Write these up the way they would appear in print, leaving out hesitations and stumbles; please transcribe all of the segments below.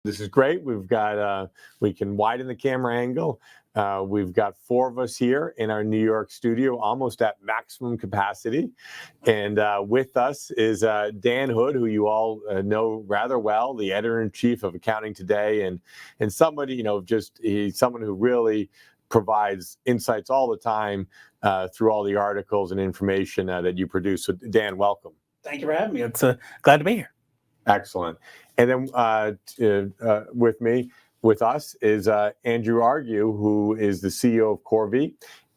This is great. We've got, we can widen the camera angle. We've got 4 of us here in our New York studio, almost at maximum capacity. And with us is Dan Hood, who you all know rather well, the editor-in-chief of Accounting Today, and somebody, he's someone who really provides insights all the time through all the articles and information that you produce. So Dan, welcome. Thank you for having me. It's glad to be here. Excellent. And then with us is Andrew Argue, who is the CEO of Corvee,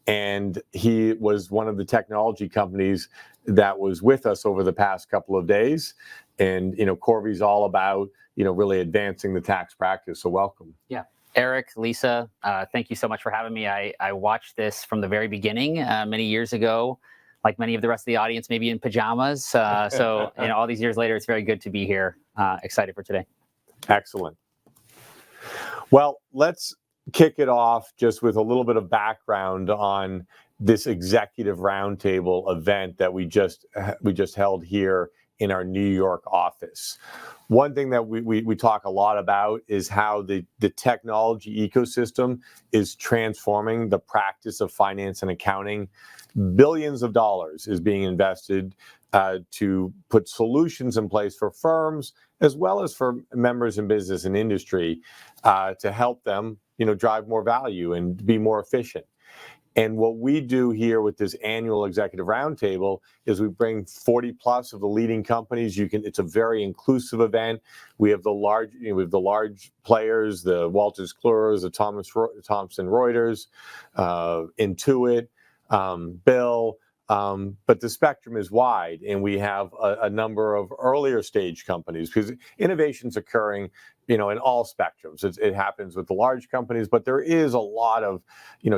and he was one of the technology companies that was with us over the past couple of days. And Corvee's all about really advancing the tax practice. So welcome. Yeah. Erik, Lisa, thank you so much for having me. I watched this from the very beginning many years ago, like many of the rest of the audience, maybe in pajamas. So all these years later, it's very good to be here. Excited for today. Excellent. Well, let's kick it off just with a little bit of background on this Executive Roundtable event that we just held here in our New York office. One thing that we talk a lot about is how the technology ecosystem is transforming the practice of finance and accounting. Billions of dollars is being invested to put solutions in place for firms as well as for members in business and industry to help them, drive more value and be more efficient. And what we do here with this annual Executive Roundtable is we bring 40 plus of the leading companies. It's a very inclusive event. We have the large players, the Wolters Kluwers, the Thomson Reuters, Intuit, Bill. But the spectrum is wide, and we have a number of earlier stage companies because innovation's occurring, in all spectrums. It happens with the large companies, but there is a lot of,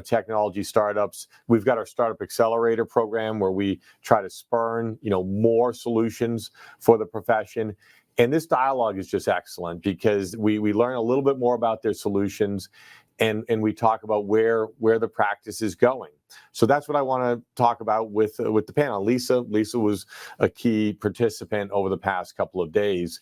technology startups. We've got our Startup Accelerator program where we try to spurn, more solutions for the profession. And this dialogue is just excellent because we learn a little bit more about their solutions. And we talk about where the practice is going. So that's what I want to talk about with the panel. Lisa was a key participant over the past couple of days.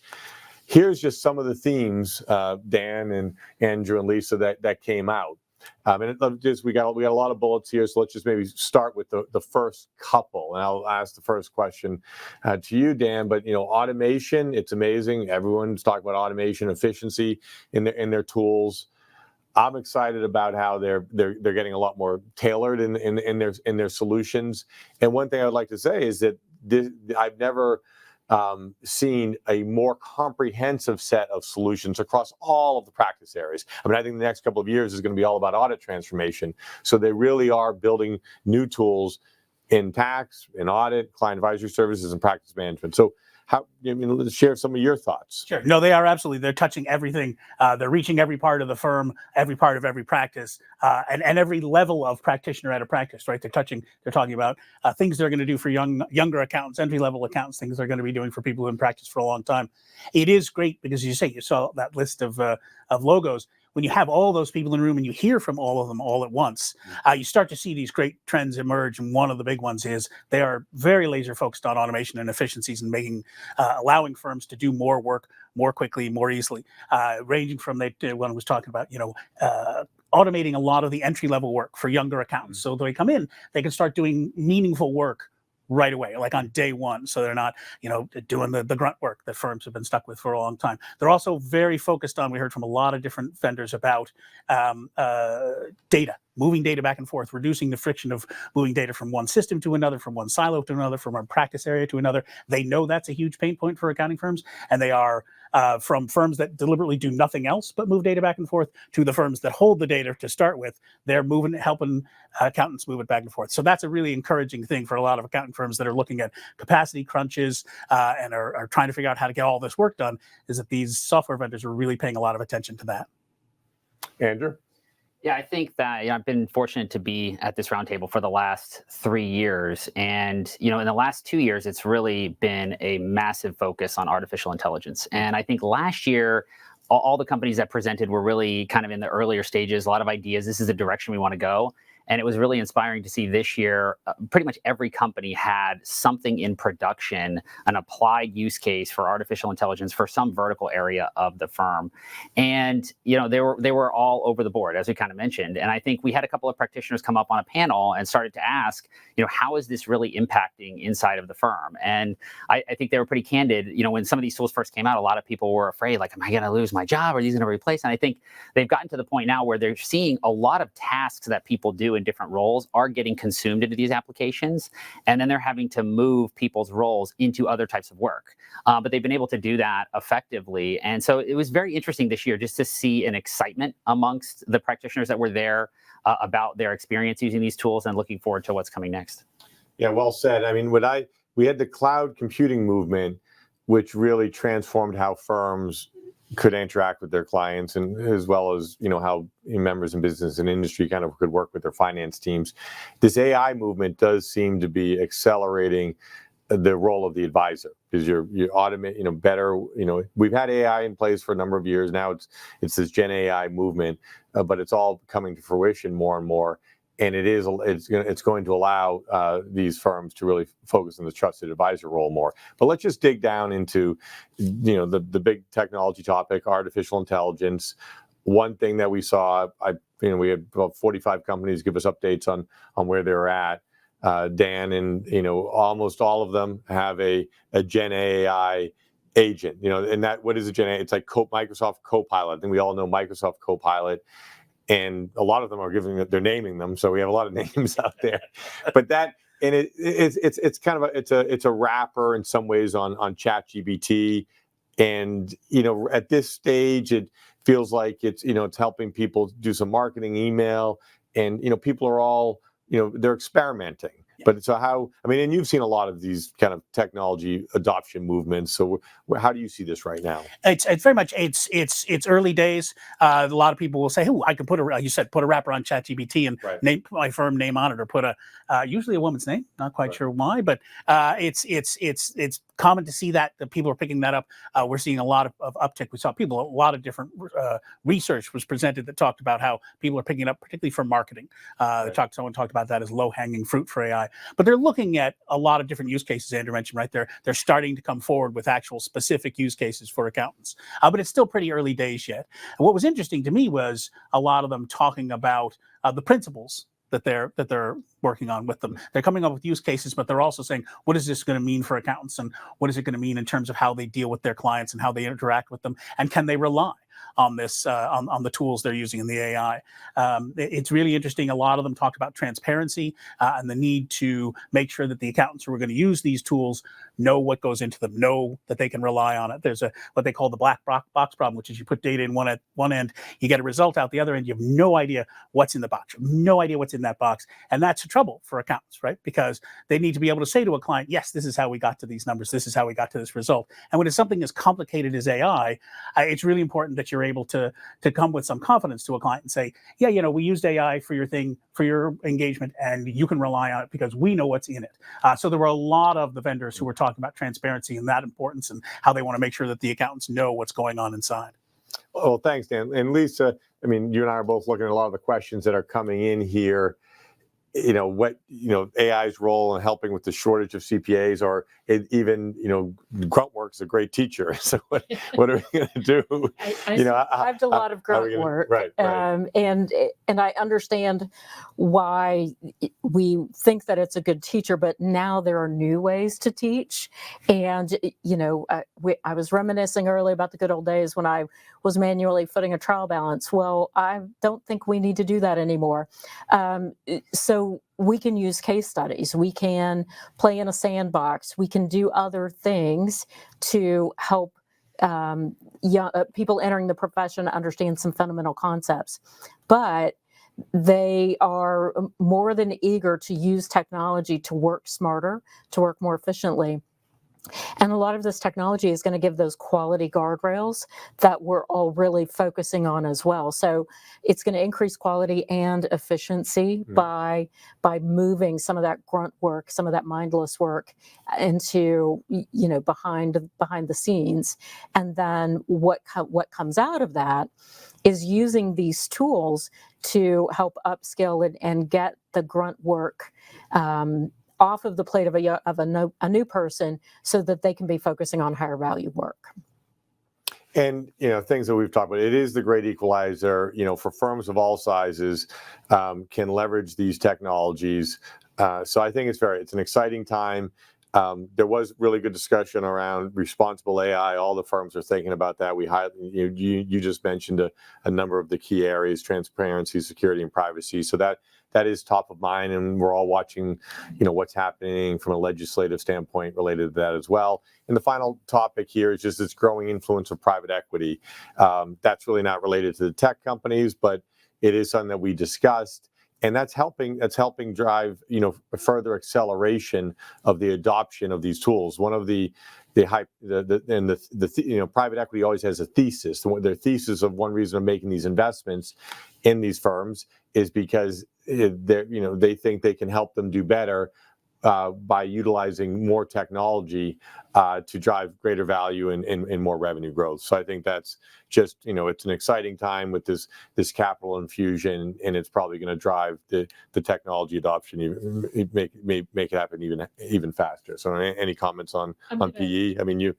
Here's just some of the themes, Dan and Andrew and Lisa, that came out. And we got a lot of bullets here, so let's just maybe start with the first couple. And I'll ask the first question to you, Dan. But automation, it's amazing. Everyone's talking about automation, efficiency in their tools. I'm excited about how they're getting a lot more tailored in their solutions. And one thing I would like to say is that I've never seen a more comprehensive set of solutions across all of the practice areas. I think the next couple of years is going to be all about audit transformation. So they really are building new tools in tax, in audit, client advisory services, and practice management. So let's share some of your thoughts. Sure. No, they are absolutely. They're touching everything. They're reaching every part of the firm, every part of every practice, and every level of practitioner at a practice, right? They're talking about things they're going to do for younger accountants, entry-level accountants, things they're going to be doing for people who have been in practice for a long time. It is great because you saw that list of logos. When you have all those people in the room and you hear from all of them all at once, you start to see these great trends emerge. And one of the big ones is they are very laser focused on automation and efficiencies and allowing firms to do more work more quickly, more easily, ranging from one was talking about, automating a lot of the entry level work for younger accountants. So when they come in, they can start doing meaningful work right away, like on day one. So they're not, doing the grunt work that firms have been stuck with for a long time. They're also very focused on, we heard from a lot of different vendors about data, moving data back and forth, reducing the friction of moving data from one system to another, from one silo to another, from one practice area to another. They know that's a huge pain point for accounting firms, and they are from firms that deliberately do nothing else but move data back and forth to the firms that hold the data to start with. They're helping accountants move it back and forth. So that's a really encouraging thing for a lot of accounting firms that are looking at capacity crunches and are trying to figure out how to get all this work done, is that these software vendors are really paying a lot of attention to that. Andrew? Yeah, I think that I've been fortunate to be at this roundtable for the last 3 years. And, in the last 2 years, it's really been a massive focus on artificial intelligence. And I think last year, all the companies that presented were really kind of in the earlier stages, a lot of ideas. This is the direction we want to go. And it was really inspiring to see this year, pretty much every company had something in production, an applied use case for artificial intelligence for some vertical area of the firm. And, they were all over the board, as we kind of mentioned. And I think we had a couple of practitioners come up on a panel and started to ask, how is this really impacting inside of the firm? And I think they were pretty candid. When some of these tools first came out, a lot of people were afraid, like, am I going to lose my job? Are these going to replace? And I think they've gotten to the point now where they're seeing a lot of tasks that people do in different roles are getting consumed into these applications. And then they're having to move people's roles into other types of work. But they've been able to do that effectively. And so it was very interesting this year just to see an excitement amongst the practitioners that were there about their experience using these tools and looking forward to what's coming next. Yeah, well said. I mean, we had the cloud computing movement, which really transformed how firms could interact with their clients, and as well as how members in business and industry kind of could work with their finance teams. This AI movement does seem to be accelerating the role of the advisor, because you automate better. We've had AI in place for a number of years now. It's this Gen AI movement, but it's all coming to fruition more and more. And it's going to allow these firms to really focus on the trusted advisor role more. But let's just dig down into the big technology topic, artificial intelligence. One thing that we saw, we had about 45 companies give us updates on where they're at. Dan, and almost all of them have a Gen AI agent. And what is a Gen AI? It's like Microsoft Copilot. I think we all know Microsoft Copilot. And a lot of them are they're naming them, so we have a lot of names out there. But it's kind of it's a wrapper in some ways on ChatGPT, and at this stage it feels like it's helping people do some marketing, email, and people are all they're experimenting. But and you've seen a lot of these kind of technology adoption movements. So how do you see this right now? It's very much it's early days. A lot of people will say, "Oh, I could put a wrapper on ChatGPT and name my firm name on it, or put usually a woman's name. Not quite sure why, but it's common to see that people are picking that up. We're seeing a lot of uptick. We saw a lot of different research was presented that talked about how people are picking it up, particularly for marketing. Someone talked about that as low-hanging fruit for AI. But they're looking at a lot of different use cases. Andrew mentioned right there. They're starting to come forward with actual specific use cases for accountants. But it's still pretty early days yet. And what was interesting to me was a lot of them talking about the principles that they're working on with them. They're coming up with use cases, but they're also saying, what is this going to mean for accountants, and what is it going to mean in terms of how they deal with their clients and how they interact with them, and can they rely on this on the tools they're using in the AI. It's really interesting. A lot of them talk about transparency and the need to make sure that the accountants who are going to use these tools know what goes into them, know that they can rely on it. There's what they call the black box problem, which is you put data in one end, you get a result out the other end, you have no idea what's in the box, you have no idea what's in that box. And that's a trouble for accountants, right? Because they need to be able to say to a client, yes, this is how we got to these numbers, this is how we got to this result. And when it's something as complicated as AI, it's really important that you're able to come with some confidence to a client and say, yeah, we used AI for your thing, for your engagement, and you can rely on it because we know what's in it. So there were a lot of the vendors who were talking about transparency and that importance, and how they want to make sure that the accountants know what's going on inside. Well, thanks, Dan. And Lisa, you and I are both looking at a lot of the questions that are coming in here. AI's role in helping with the shortage of CPAs, or even, grunt work is a great teacher. So what are we going to do? I survived a lot of grunt work. Right. And I understand why we think that it's a good teacher, but now there are new ways to teach. And, I was reminiscing earlier about the good old days when I was manually footing a trial balance. Well, I don't think we need to do that anymore. So we can use case studies, we can play in a sandbox, we can do other things to help people entering the profession understand some fundamental concepts. But they are more than eager to use technology to work smarter, to work more efficiently. And a lot of this technology is going to give those quality guardrails that we're all really focusing on as well. So it's going to increase quality and efficiency by moving some of that grunt work, some of that mindless work into, behind the scenes. And then what comes out of that is using these tools to help upskill and get the grunt work off of the plate of a new person, so that they can be focusing on higher value work. And things that we've talked about, it is the great equalizer. For firms of all sizes, can leverage these technologies. So I think it's an exciting time. There was really good discussion around responsible AI. All the firms are thinking about that. You just mentioned a number of the key areas: transparency, security, and privacy. So that is top of mind, and we're all watching, what's happening from a legislative standpoint related to that as well. And the final topic here is just this growing influence of private equity. That's really not related to the tech companies, but it is something that we discussed. And that's helping drive, further acceleration of the adoption of these tools. One of the private equity always has a thesis. Their thesis of one reason of making these investments in these firms is because they think they can help them do better by utilizing more technology to drive greater value and more revenue growth. So I think that's just, it's an exciting time with this capital infusion, and it's probably going to drive the technology adoption, make it happen even faster. So any comments on PE? I mean,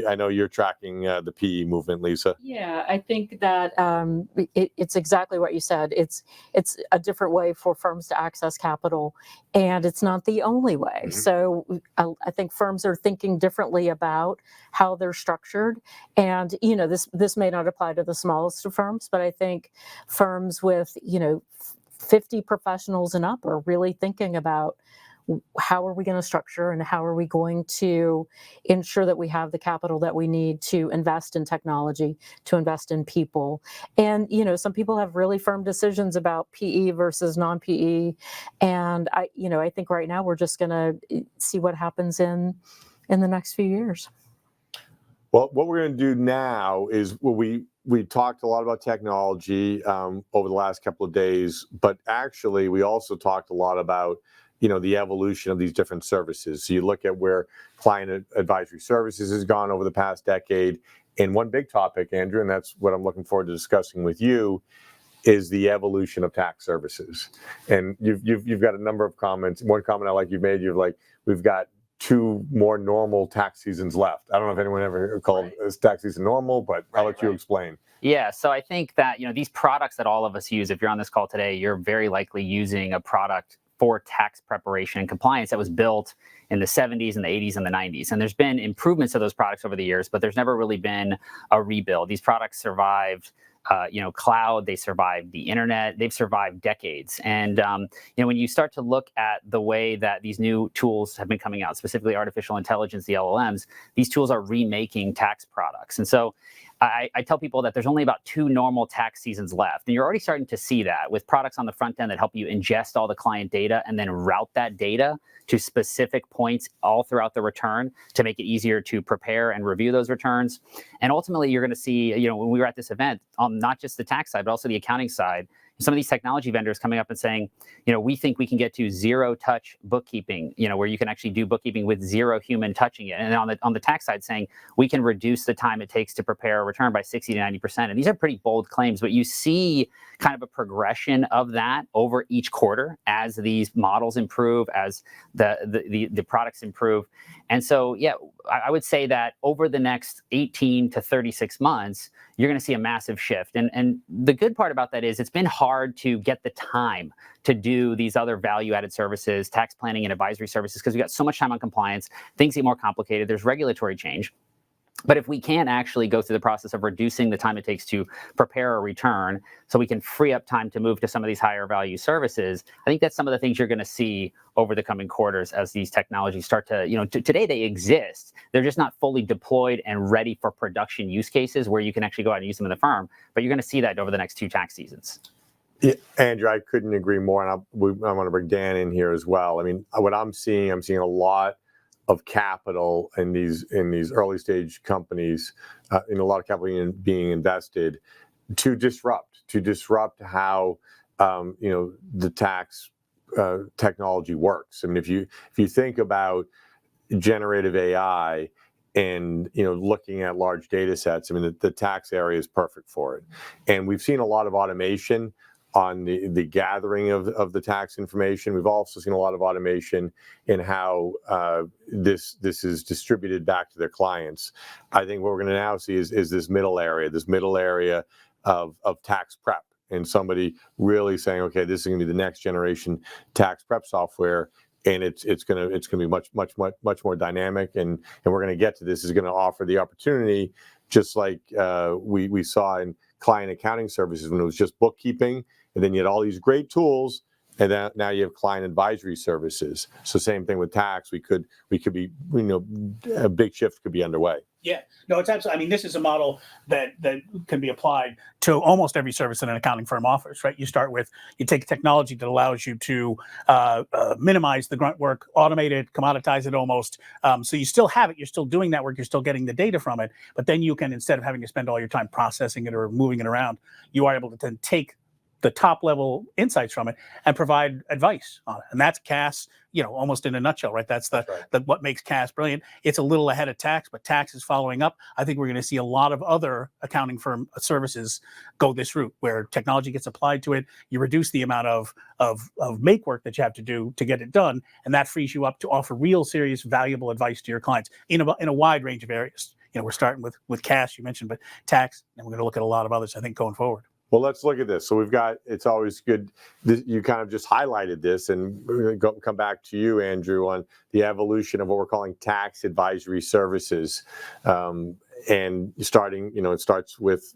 I know you're tracking the PE movement, Lisa. Yeah, I think that it's exactly what you said. It's a different way for firms to access capital, and it's not the only way. Mm-hmm. So I think firms are thinking differently about how they're structured, and this may not apply to the smallest of firms, but I think firms with 50 professionals and up are really thinking about how are we going to structure and how are we going to ensure that we have the capital that we need to invest in technology, to invest in people. And some people have really firm decisions about PE versus non-PE, and I think right now we're just going to see what happens in the next few years. Well, what we're going to do now is we talked a lot about technology over the last couple of days, but actually we also talked a lot about the evolution of these different services. So you look at where client advisory services has gone over the past decade, and one big topic, Andrew, and that's what I'm looking forward to discussing with you, is the evolution of tax services. And you've got a number of comments. One comment I like you've made, we've got 2 more normal tax seasons left. I don't know if anyone ever called this tax season normal, but I'll let you explain. Yeah, so I think that these products that all of us use, if you're on this call today, you're very likely using a product for tax preparation and compliance that was built in the 70s and the 80s and the 90s. And there's been improvements to those products over the years, but there's never really been a rebuild. These products survived cloud, they survived the internet, they've survived decades. And when you start to look at the way that these new tools have been coming out, specifically artificial intelligence, the LLMs, these tools are remaking tax products. And so I tell people that there's only about 2 normal tax seasons left. And you're already starting to see that with products on the front end that help you ingest all the client data and then route that data to specific points all throughout the return to make it easier to prepare and review those returns. And ultimately, you're going to see, when we were at this event, not just the tax side, but also the accounting side, some of these technology vendors coming up and saying, we think we can get to zero-touch bookkeeping, where you can actually do bookkeeping with 0 human touching it. And on the tax side, saying we can reduce the time it takes to prepare a return by 60 to 90%. And these are pretty bold claims, but you see kind of a progression of that over each quarter as these models improve, as the products improve. And so, yeah, I would say that over the next 18 to 36 months, you're going to see a massive shift. And the good part about that is it's been hard to get the time to do these other value-added services, tax planning and advisory services, because we got so much time on compliance. Things get more complicated. There's regulatory change. But if we can actually go through the process of reducing the time it takes to prepare a return so we can free up time to move to some of these higher value services, I think that's some of the things you're going to see over the coming quarters as these technologies start to, today they exist. They're just not fully deployed and ready for production use cases where you can actually go out and use them in the firm. But you're going to see that over the next 2 tax seasons. Yeah, Andrew, I couldn't agree more. And I want to bring Dan in here as well. I mean, what I'm seeing a lot of capital in these early stage companies, in a lot of capital being invested to disrupt how the tax technology works. I mean, if you think about generative AI and looking at large data sets, I mean, the tax area is perfect for it. And we've seen a lot of automation on the gathering of the tax information. We've also seen a lot of automation in how this is distributed back to their clients. I think what we're going to now see is this middle area of tax prep, and somebody really saying, okay, this is going to be the next generation tax prep software, and it's going to be much more dynamic, and we're going to get to this is going to offer the opportunity, just like we saw in client accounting services when it was just bookkeeping, and then you had all these great tools, and then now you have client advisory services. So same thing with tax. We could be, a big shift could be underway. Yeah, no, it's absolutely. I mean, this is a model that can be applied to almost every service that an accounting firm offers, right? You take technology that allows you to minimize the grunt work, automate it, commoditize it almost. So you still have it, you're still doing that work, you're still getting the data from it, but then you can, instead of having to spend all your time processing it or moving it around, you are able to then take the top level insights from it and provide advice on it. And that's CAS, almost in a nutshell, right? That's what makes CAS brilliant. It's a little ahead of tax, but tax is following up. I think we're going to see a lot of other accounting firm services go this route, where technology gets applied to it. You reduce the amount of make work that you have to do to get it done, and that frees you up to offer real, serious, valuable advice to your clients in a wide range of areas. We're starting with CAS, you mentioned, but tax, and we're going to look at a lot of others, I think, going forward. Well, let's look at this. So it's always good. You kind of just highlighted this, and we're going to come back to you, Andrew, on the evolution of what we're calling tax advisory services. And starting, it starts with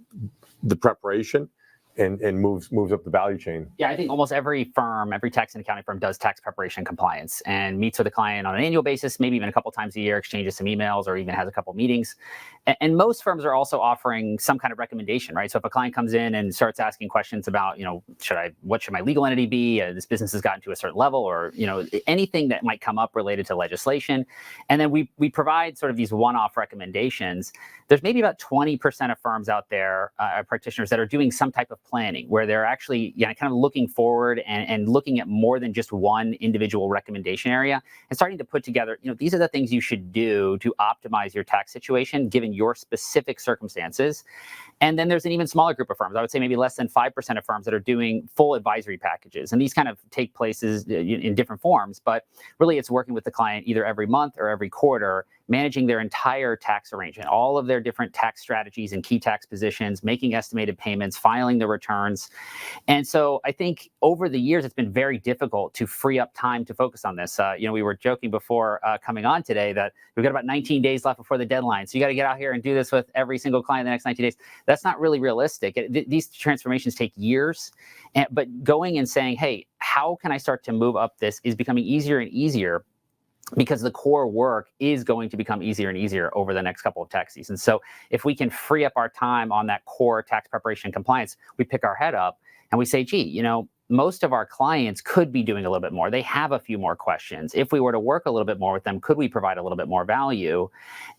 the preparation and moves up the value chain. Yeah, I think almost every firm, every tax and accounting firm does tax preparation compliance and meets with a client on an annual basis, maybe even a couple times a year, exchanges some emails, or even has a couple meetings. And most firms are also offering some kind of recommendation, right? So if a client comes in and starts asking questions about, what should my legal entity be? This business has gotten to a certain level, or, anything that might come up related to legislation. And then we provide sort of these one-off recommendations. There's maybe about 20% of firms out there, practitioners, that are doing some type of planning, where they're actually kind of looking forward and looking at more than just one individual recommendation area, and starting to put together, these are the things you should do to optimize your tax situation given your specific circumstances. And then there's an even smaller group of firms, I would say maybe less than 5% of firms, that are doing full advisory packages. And these kind of take places in different forms, but really it's working with the client either every month or every quarter, managing their entire tax arrangement, all of their different tax strategies and key tax positions, making estimated payments, filing the returns. And so I think over the years, it's been very difficult to free up time to focus on this. We were joking before coming on today that we've got about 19 days left before the deadline. So you got to get out here and do this with every single client in the next 19 days. That's not really realistic. These transformations take years. But going and saying, hey, how can I start to move up this is becoming easier and easier, because the core work is going to become easier and easier over the next couple of tax seasons. So if we can free up our time on that core tax preparation and compliance, we pick our head up and we say, gee, most of our clients could be doing a little bit more. They have a few more questions. If we were to work a little bit more with them, could we provide a little bit more value?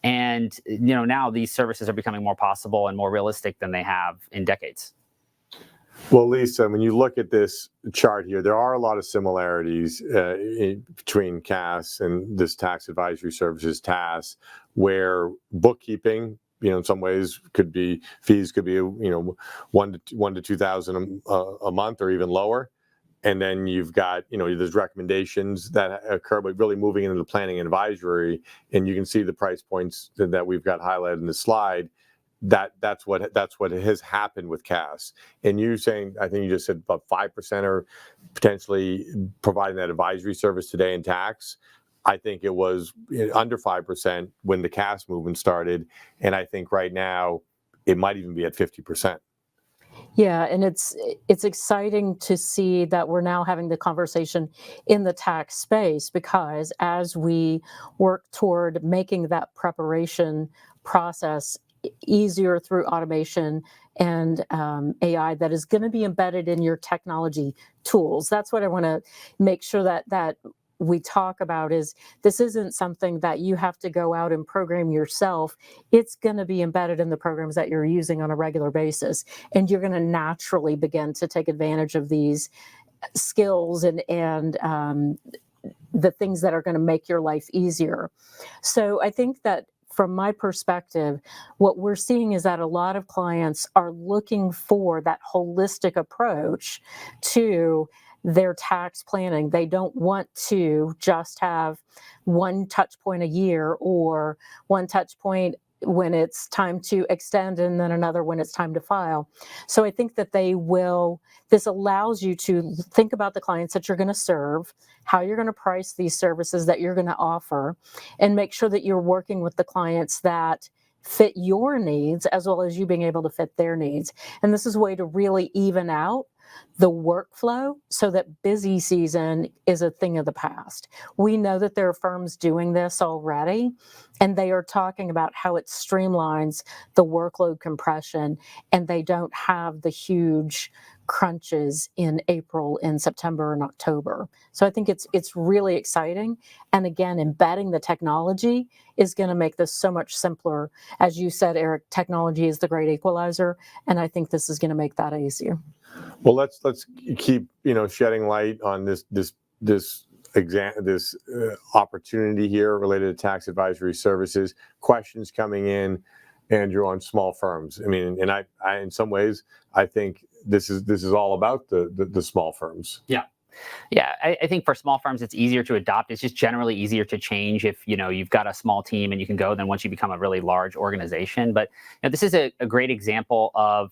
And now these services are becoming more possible and more realistic than they have in decades. Well, Lisa, when you look at this chart here, there are a lot of similarities between CAS and this tax advisory services, TAS, where bookkeeping, in some ways fees could be, $1,000 to $2,000 a month or even lower. And then you've got, there's recommendations that occur, but really moving into the planning and advisory. And you can see the price points that we've got highlighted in the slide. That's what has happened with CAS. And you saying, I think you just said about 5% are potentially providing that advisory service today in tax. I think it was under 5% when the CAS movement started, and I think right now it might even be at 50%. Yeah, and it's exciting to see that we're now having the conversation in the tax space, because as we work toward making that preparation process easier through automation and AI that is going to be embedded in your technology tools. That's what I want to make sure that we talk about is this isn't something that you have to go out and program yourself. It's going to be embedded in the programs that you're using on a regular basis, and you're going to naturally begin to take advantage of these skills and the things that are going to make your life easier. So I think that from my perspective, what we're seeing is that a lot of clients are looking for that holistic approach to their tax planning. They don't want to just have one touch point a year or one touch point when it's time to extend and then another when it's time to file. So I think that this allows you to think about the clients that you're going to serve, how you're going to price these services that you're going to offer, and make sure that you're working with the clients that fit your needs as well as you being able to fit their needs. And this is a way to really even out the workflow so that busy season is a thing of the past. We know that there are firms doing this already, and they are talking about how it streamlines the workload compression, and they don't have the huge crunches in April and September and October. So I think it's really exciting. And again, embedding the technology is going to make this so much simpler. As you said, Erik, technology is the great equalizer, and I think this is going to make that easier. Well, let's keep shedding light on this opportunity here related to tax advisory services. Questions coming in, Andrew, on small firms. I mean, and I in some ways I think this is all about the small firms. Yeah. Yeah, I think for small firms, it's easier to adopt. It's just generally easier to change if you've got a small team and you can go than once you become a really large organization. But this is a great example of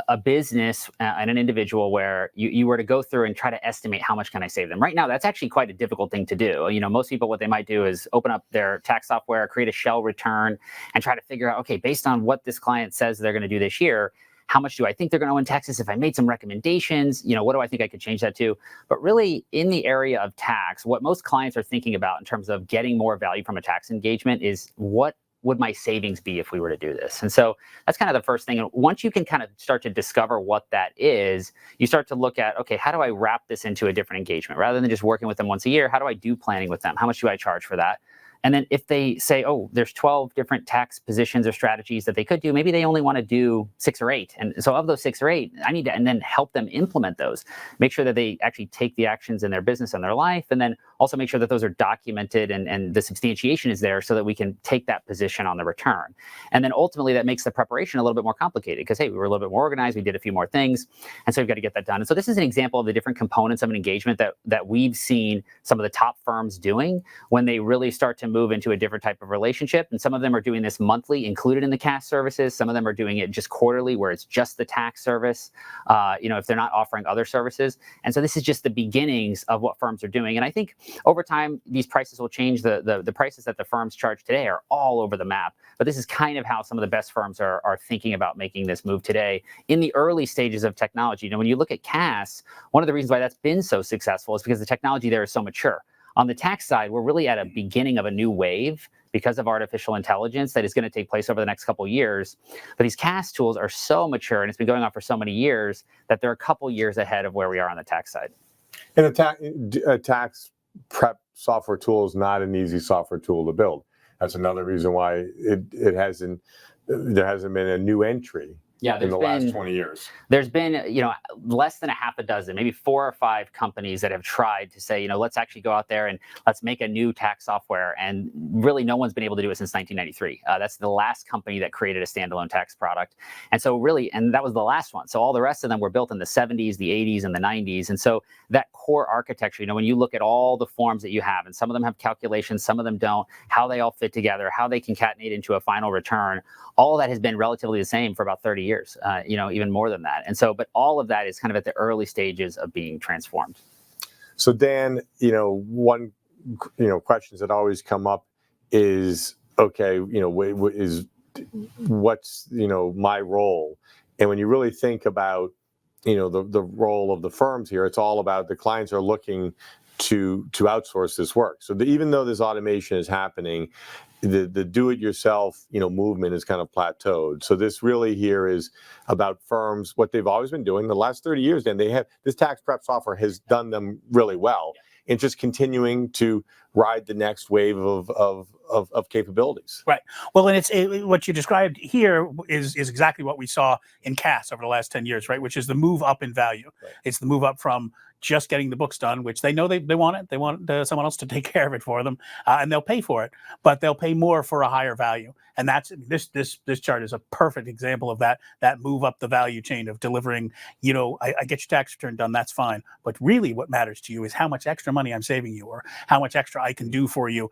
a business and an individual where you were to go through and try to estimate how much can I save them. Right now, that's actually quite a difficult thing to do. Most people, what they might do is open up their tax software, create a shell return, and try to figure out, okay, based on what this client says they're going to do this year, how much do I think they're going to owe in taxes? If I made some recommendations, what do I think I could change that to? But really, in the area of tax, what most clients are thinking about in terms of getting more value from a tax engagement is what would my savings be if we were to do this? And so that's kind of the first thing. And once you can kind of start to discover what that is, you start to look at, okay, how do I wrap this into a different engagement? Rather than just working with them once a year, how do I do planning with them? How much do I charge for that? And then if they say, oh, there's 12 different tax positions or strategies that they could do, maybe they only want to do 6 or 8. And so of those 6 or 8, I need to, and then help them implement those, make sure that they actually take the actions in their business and their life, and then also make sure that those are documented and the substantiation is there so that we can take that position on the return. And then ultimately that makes the preparation a little bit more complicated because, hey, we were a little bit more organized, we did a few more things, and so we've got to get that done. And so this is an example of the different components of an engagement that we've seen some of the top firms doing when they really start to move into a different type of relationship. And some of them are doing this monthly, included in the cash services. Some of them are doing it just quarterly, where it's just the tax service, if they're not offering other services. And so this is just the beginnings of what firms are doing. And I think over time, these prices will change. The prices that the firms charge today are all over the map. But this is kind of how some of the best firms are thinking about making this move today in the early stages of technology. When you look at CAS, one of the reasons why that's been so successful is because the technology there is so mature. On the tax side, we're really at a beginning of a new wave because of artificial intelligence that is going to take place over the next couple of years. But these CAS tools are so mature, and it's been going on for so many years, that they're a couple years ahead of where we are on the tax side. And a tax prep software tool is not an easy software tool to build. That's another reason why there hasn't been a new entry. Yeah, in the last 20 years. There's been, less than a half a dozen, maybe 4 or 5 companies that have tried to say, let's actually go out there and let's make a new tax software. And really, no one's been able to do it since 1993. That's the last company that created a standalone tax product. And so really, and that was the last one. So all the rest of them were built in the 70s, the 80s, and the 90s. And so that core architecture, when you look at all the forms that you have, and some of them have calculations, some of them don't, how they all fit together, how they concatenate into a final return, all of that has been relatively the same for about 30 years, even more than that. And so, but all of that is kind of at the early stages of being transformed. So Dan, one, questions that always come up is, okay, what's, my role? And when you really think about, the role of the firms here, it's all about the clients are looking to outsource this work. So even though this automation is happening, the do-it-yourself, movement is kind of plateaued. So this really here is about firms, what they've always been doing the last 30 years. And they have this tax prep software has done them really well. and just continuing to ride the next wave of capabilities. Right. Well, and what you described here is exactly what we saw in CAS over the last 10 years, right? Which is the move up in value. Right. It's the move up from just getting the books done, which they know they want it. They want someone else to take care of it for them, and they'll pay for it, but they'll pay more for a higher value. And that's this chart is a perfect example of that move up the value chain of delivering. I get your tax return done, that's fine, but really what matters to you is how much extra money I'm saving you, or how much extra I can do for you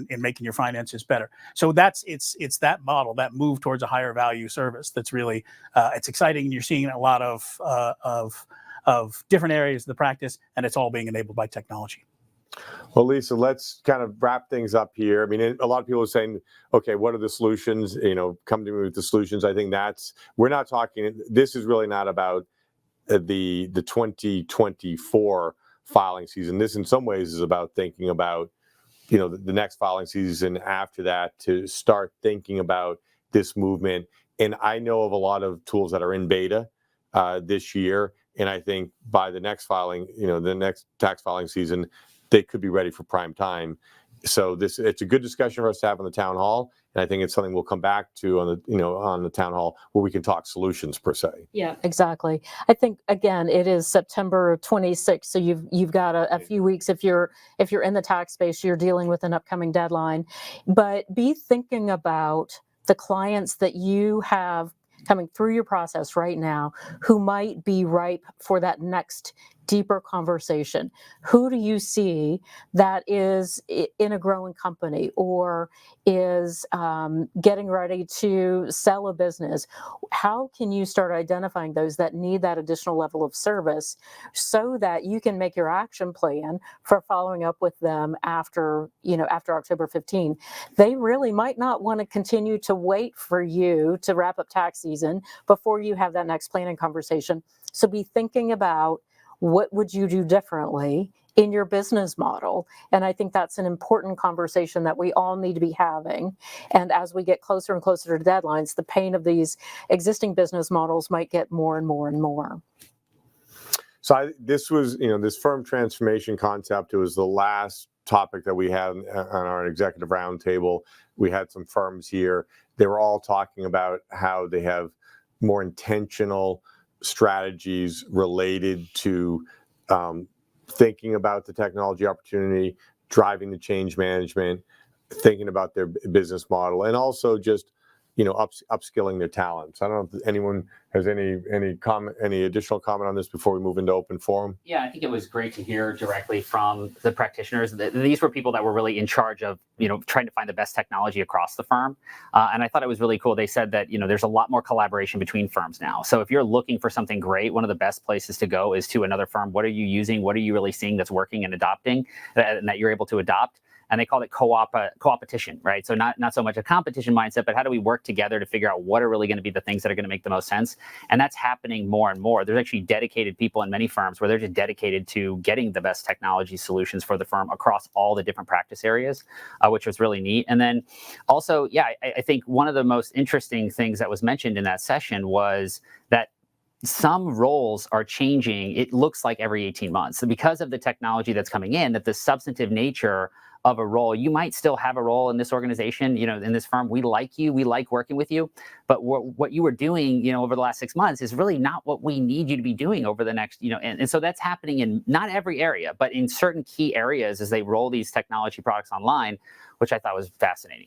in making your finances better. So it's that model, that move towards a higher value service that's really it's exciting. And you're seeing a lot of different areas of the practice, and it's all being enabled by technology. Well, Lisa, let's kind of wrap things up here. I mean, a lot of people are saying, okay, what are the solutions? Come to me with the solutions. I think we're not talking, this is really not about the 2024 filing season. This in some ways is about thinking about, the next filing season after that, to start thinking about this movement. And I know of a lot of tools that are in beta this year. And I think by the next filing, the next tax filing season, they could be ready for prime time. So it's a good discussion for us to have on the town hall, and I think it's something we'll come back to on the town hall where we can talk solutions per se. Yeah, exactly. I think again, it is September 26th, so you've got a few weeks. If you're in the tax space, you're dealing with an upcoming deadline, but be thinking about the clients that you have coming through your process right now who might be ripe for that next deeper conversation. Who do you see that is in a growing company or is getting ready to sell a business? How can you start identifying those that need that additional level of service so that you can make your action plan for following up with them after October 15? They really might not want to continue to wait for you to wrap up tax season before you have that next planning conversation. So be thinking about, what would you do differently in your business model? And I think that's an important conversation that we all need to be having. And as we get closer and closer to deadlines, the pain of these existing business models might get more and more and more. So this was, this firm transformation concept. It was the last topic that we had on our executive roundtable. We had some firms here. They were all talking about how they have more intentional strategies related to thinking about the technology opportunity, driving the change management, thinking about their business model, and also just upskilling their talents. I don't know if anyone has any additional comment on this before we move into open forum. Yeah, I think it was great to hear directly from the practitioners. These were people that were really in charge of, trying to find the best technology across the firm. And I thought it was really cool. They said that, there's a lot more collaboration between firms now. So if you're looking for something great, one of the best places to go is to another firm. What are you using? What are you really seeing that's working and adopting and that you're able to adopt? And they called it co-opetition, right? So not so much a competition mindset, but how do we work together to figure out what are really going to be the things that are going to make the most sense? And that's happening more and more. There's actually dedicated people in many firms where they're just dedicated to getting the best technology solutions for the firm across all the different practice areas, which was really neat. And then also, I think one of the most interesting things that was mentioned in that session was that some roles are changing, it looks like every 18 months. So because of the technology that's coming in, that the substantive nature of a role, you might still have a role in this organization, in this firm. We like you, we like working with you, but what you were doing, over the last 6 months is really not what we need you to be doing over the next, and so that's happening in not every area, but in certain key areas as they roll these technology products online, which I thought was fascinating.